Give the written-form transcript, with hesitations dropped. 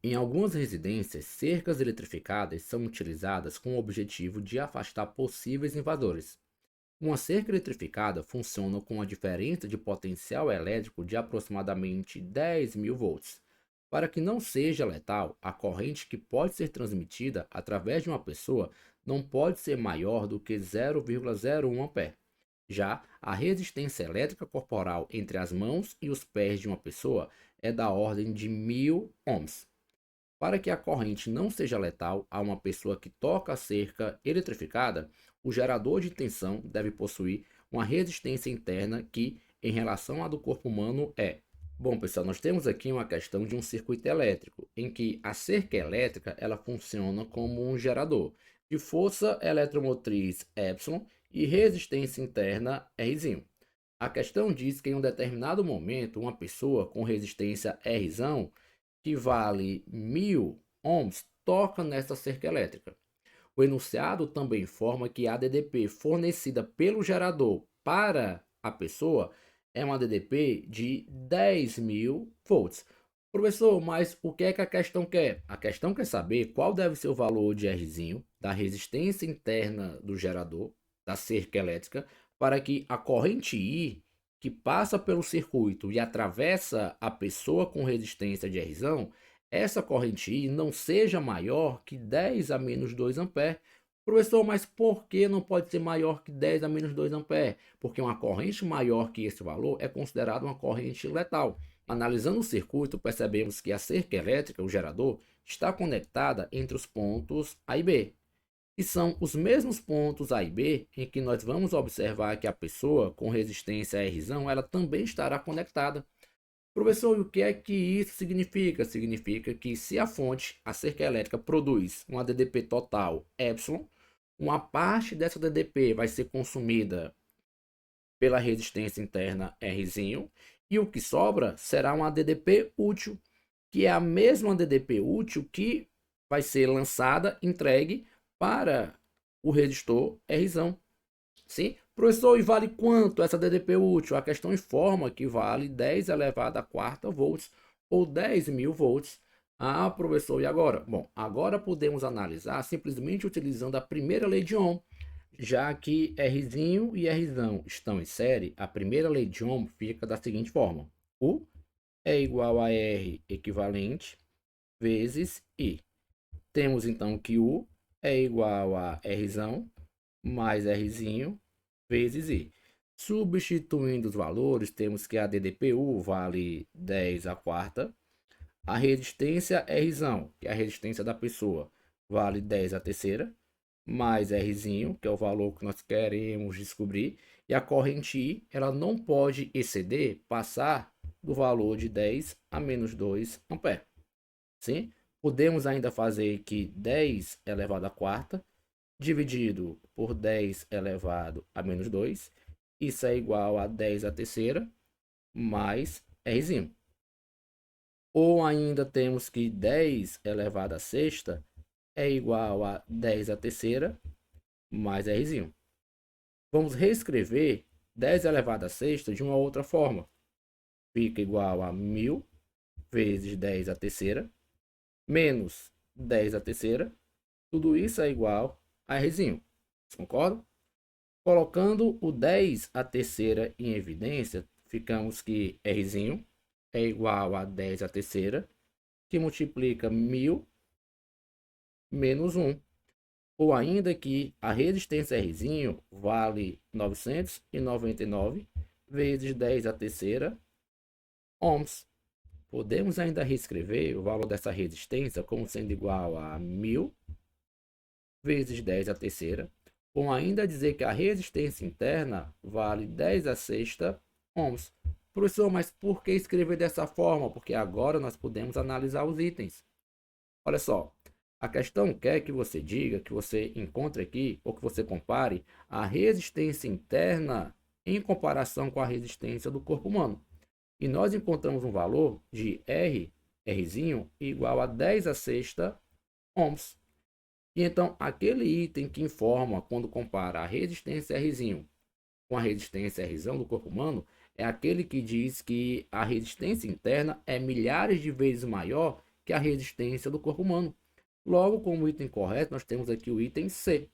Em algumas residências, cercas eletrificadas são utilizadas com o objetivo de afastar possíveis invasores. Uma cerca eletrificada funciona com a diferença de potencial elétrico de aproximadamente 10.000 volts. Para que não seja letal, a corrente que pode ser transmitida através de uma pessoa não pode ser maior do que 0,01 ampere. Já a resistência elétrica corporal entre as mãos e os pés de uma pessoa é da ordem de 1.000 ohms. Para que a corrente não seja letal a uma pessoa que toca a cerca eletrificada, o gerador de tensão deve possuir uma resistência interna que, em relação à do corpo humano, é. Bom, pessoal, nós temos aqui uma questão de um circuito elétrico, em que a cerca elétrica ela funciona como um gerador de força eletromotriz Epsilon e resistência interna R. A questão diz que em um determinado momento, uma pessoa com resistência R, que vale 1.000 ohms, toca nessa cerca elétrica. O enunciado também informa que a DDP fornecida pelo gerador para a pessoa é uma DDP de 10.000 volts. Professor, mas o que é que a questão quer? A questão quer saber qual deve ser o valor de R, da resistência interna do gerador, da cerca elétrica, para que a corrente I, que passa pelo circuito e atravessa a pessoa com resistência de R, essa corrente I não seja maior que 10 a menos 2 ampere. Professor, mas por que não pode ser maior que 10 a menos 2 ampere? Porque uma corrente maior que esse valor é considerada uma corrente letal. Analisando o circuito, percebemos que a cerca elétrica, o gerador, está conectada entre os pontos A e B. E são os mesmos pontos A e B em que nós vamos observar que a pessoa com resistência a R, ela também estará conectada. Professor, o que é que isso significa? Significa que se a fonte, a cerca elétrica, produz uma DDP total epsilon, uma parte dessa DDP vai ser consumida pela resistência interna R, e o que sobra será uma DDP útil, que é a mesma DDP útil que vai ser lançada, entregue para o resistor R. Sim? Professor, e vale quanto essa DDP útil? A questão informa que vale 10 elevado a quarta volts ou 10.000 volts. Ah, professor, e agora? Bom, agora podemos analisar simplesmente utilizando a primeira lei de Ohm. Já que R e R estão em série, a primeira lei de Ohm fica da seguinte forma: U é igual a R equivalente vezes I. Temos então que U é igual a R mais R vezes I. Substituindo os valores, temos que a DDPU vale 10 a quarta, a resistência R, que é a resistência da pessoa, vale 10 a terceira, mais R, que é o valor que nós queremos descobrir, e a corrente I, ela não pode exceder, passar do valor de 10 a menos 2 ampere. Sim? Podemos ainda fazer que 10 elevado à quarta dividido por 10 elevado a menos 2, isso é igual a 10 à terceira mais R. Ou ainda temos que 10 elevado à sexta é igual a 10 à terceira mais R. Vamos reescrever 10 elevado à sexta de uma outra forma. Fica igual a 1.000 vezes 10 à terceira menos 10 à terceira. Tudo isso é igual a R. Concordo? Colocando o 10 à terceira em evidência, ficamos que R é igual a 10 à terceira, que multiplica 1.000 menos 1. Ou ainda que a resistência R vale 999 vezes 10 à terceira ohms. Podemos ainda reescrever o valor dessa resistência como sendo igual a 1.000 vezes 10 à terceira, ou ainda dizer que a resistência interna vale 10 a sexta ohms. Professor, mas por que escrever dessa forma? Porque agora nós podemos analisar os itens. Olha só, a questão quer que você diga, que você encontre aqui, ou que você compare a resistência interna em comparação com a resistência do corpo humano. E nós encontramos um valor de R igual a 10 a sexta ohms. E então, aquele item que informa quando compara a resistência R com a resistência R do corpo humano é aquele que diz que a resistência interna é milhares de vezes maior que é a resistência do corpo humano. Logo, como item correto, nós temos aqui o item C,